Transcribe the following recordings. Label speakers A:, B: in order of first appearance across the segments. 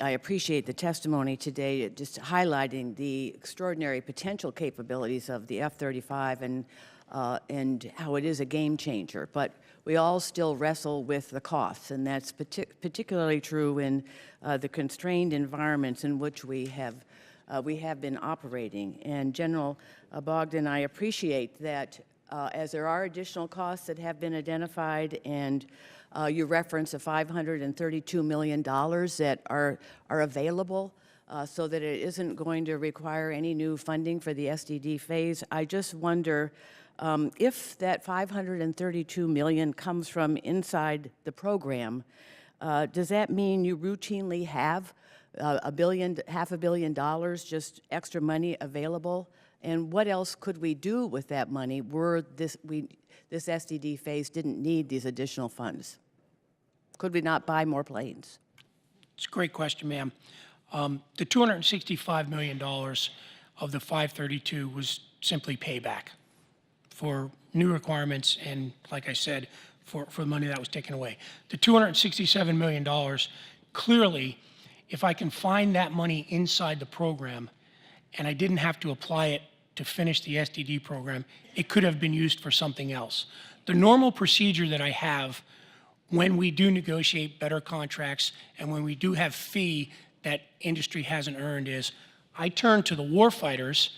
A: I appreciate the testimony today, just highlighting the extraordinary potential capabilities of the F-35 and how it is a game changer. But we all still wrestle with the costs, and that's particularly true in the constrained environments in which we have been operating. And General Bogdan, I appreciate that as there are additional costs that have been identified, and you reference the $532 million that are available so that it isn't going to require any new funding for the SDD phase. I just wonder if that $532 million comes from inside the program, does that mean you routinely have half a billion dollars, just extra money available? And what else could we do with that money were this SDD phase didn't need these additional funds? Could we not buy more planes?
B: It's a great question, ma'am. The $265 million of the 532 was simply payback for new requirements and, like I said, for the money that was taken away. The $267 million, clearly, if I can find that money inside the program and I didn't have to apply it to finish the SDD program, it could have been used for something else. The normal procedure that I have when we do negotiate better contracts and when we do have fee that industry hasn't earned is I turn to the warfighters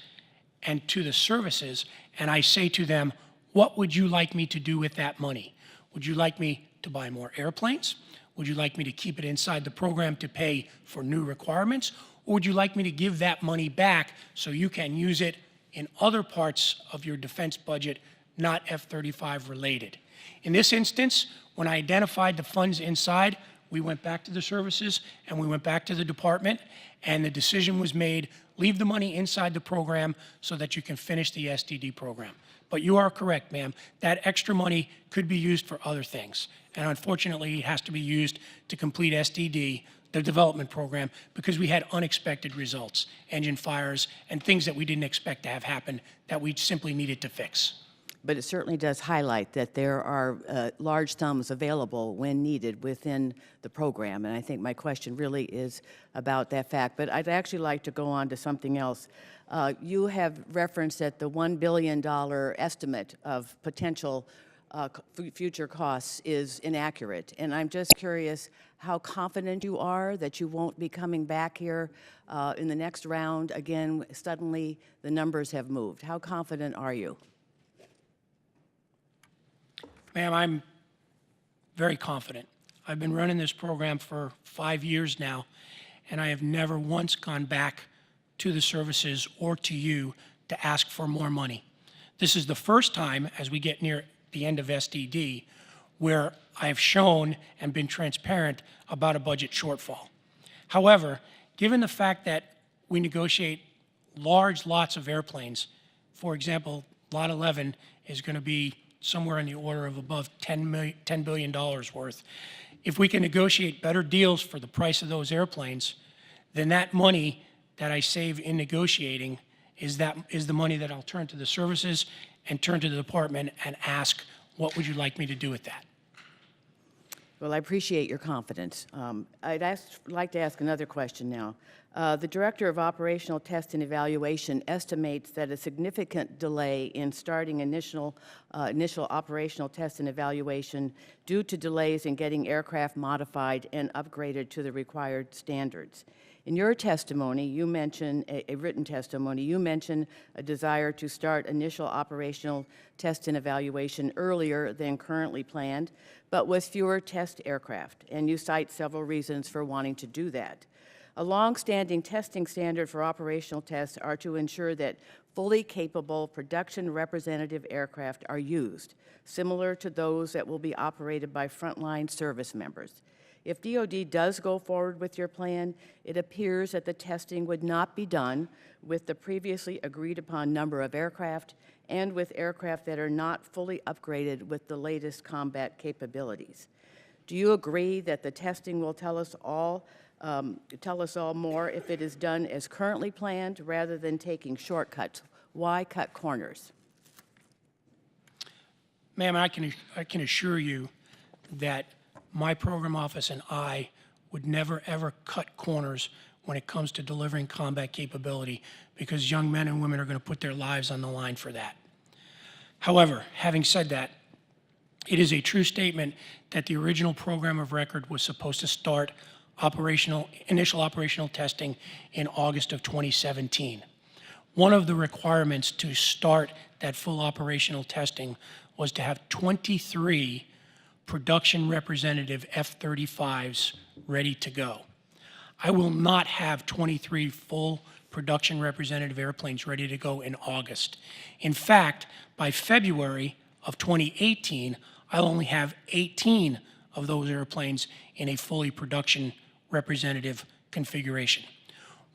B: and to the services and I say to them, what would you like me to do with that money? Would you like me to buy more airplanes? Would you like me to keep it inside the program to pay for new requirements? Or would you like me to give that money back so you can use it in other parts of your defense budget, not F-35 related? In this instance, when I identified the funds inside, we went back to the services and we went back to the department, and the decision was made, leave the money inside the program so that you can finish the SDD program. But you are correct, ma'am. That extra money could be used for other things. And unfortunately, it has to be used to complete SDD, the development program, because we had unexpected results, engine fires, and things that we didn't expect to have happen that we simply needed to fix.
A: But it certainly does highlight that there are large sums available when needed within the program. And I think my question really is about that fact. But I'd actually like to go on to something else. You have referenced that the $1 billion estimate of potential future costs is inaccurate. And I'm just curious how confident you are that you won't be coming back here in the next round. Again, suddenly the numbers have moved. How confident are you?
B: Ma'am, I'm very confident. I've been running this program for 5 years now, and I have never once gone back to the services or to you to ask for more money. This is the first time, as we get near the end of SDD, where I have shown and been transparent about a budget shortfall. However, given the fact that we negotiate large lots of airplanes, for example, Lot 11 is going to be somewhere in the order of above $10 billion worth. If we can negotiate better deals for the price of those airplanes, then that money that I save in negotiating is the money that I'll turn to the services and turn to the department and ask, what would you like me to do with that?
A: Well, I appreciate your confidence. I'd like to ask another question now. The Director of Operational Test and Evaluation estimates that a significant delay in starting initial operational test and evaluation due to delays in getting aircraft modified and upgraded to the required standards. In your testimony, you mentioned, a written testimony, you mentioned a desire to start initial operational test and evaluation earlier than currently planned, but with fewer test aircraft, and you cite several reasons for wanting to do that. A long-standing testing standard for operational tests are to ensure that fully capable production representative aircraft are used, similar to those that will be operated by frontline service members. If DoD does go forward with your plan, it appears that the testing would not be done with the previously agreed upon number of aircraft and with aircraft that are not fully upgraded with the latest combat capabilities. Do you agree that the testing will tell us all more if it is done as currently planned rather than taking shortcuts? Why cut corners?
B: Ma'am, I can assure you that my program office and I would never, ever cut corners when it comes to delivering combat capability, because young men and women are going to put their lives on the line for that. However, having said that, it is a true statement that the original program of record was supposed to start initial operational testing in August of 2017. One of the requirements to start that full operational testing was to have 23 production representative F-35s ready to go. I will not have 23 full production representative airplanes ready to go in August. In fact, by February of 2018, I'll only have 18 of those airplanes in a fully production representative configuration.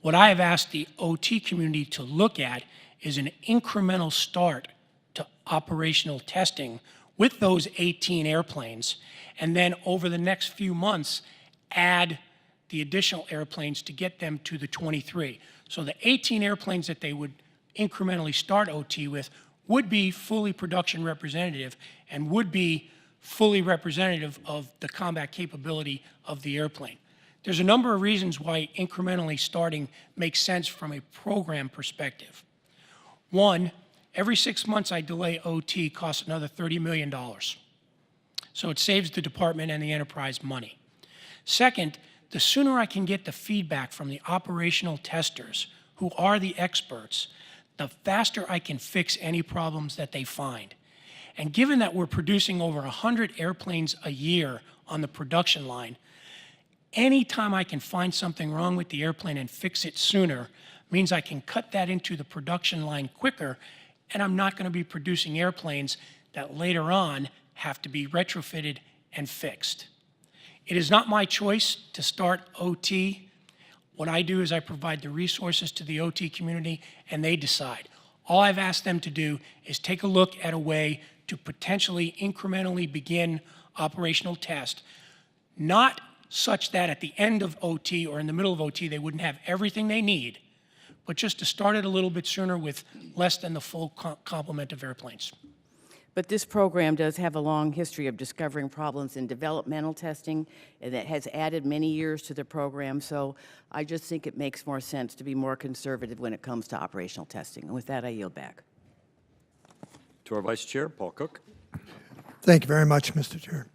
B: What I have asked the OT community to look at is an incremental start to operational testing with those 18 airplanes, and then over the next few months, add the additional airplanes to get them to the 23. So the 18 airplanes that they would incrementally start OT with would be fully production representative and would be fully representative of the combat capability of the airplane. There's a number of reasons why incrementally starting makes sense from a program perspective. One, every 6 months I delay OT costs another $30 million. So it saves the department and the enterprise money. Second, the sooner I can get the feedback from the operational testers, who are the experts, the faster I can fix any problems that they find. And given that we're producing over 100 airplanes a year on the production line, anytime I can find something wrong with the airplane and fix it sooner means I can cut that into the production line quicker, and I'm not going to be producing airplanes that later on have to be retrofitted and fixed. It is not my choice to start OT. What I do is I provide the resources to the OT community, and they decide. All I've asked them to do is take a look at a way to potentially incrementally begin operational test, not such that at the end of OT or in the middle of OT they wouldn't have everything they need, but just to start it a little bit sooner with less than the full complement of airplanes.
A: But this program does have a long history of discovering problems in developmental testing, and that has added many years to the program. So I just think it makes more sense to be more conservative when it comes to operational testing. And with that, I yield back.
C: To our Vice Chair, Paul Cook.
D: Thank you very much, Mr. Chair.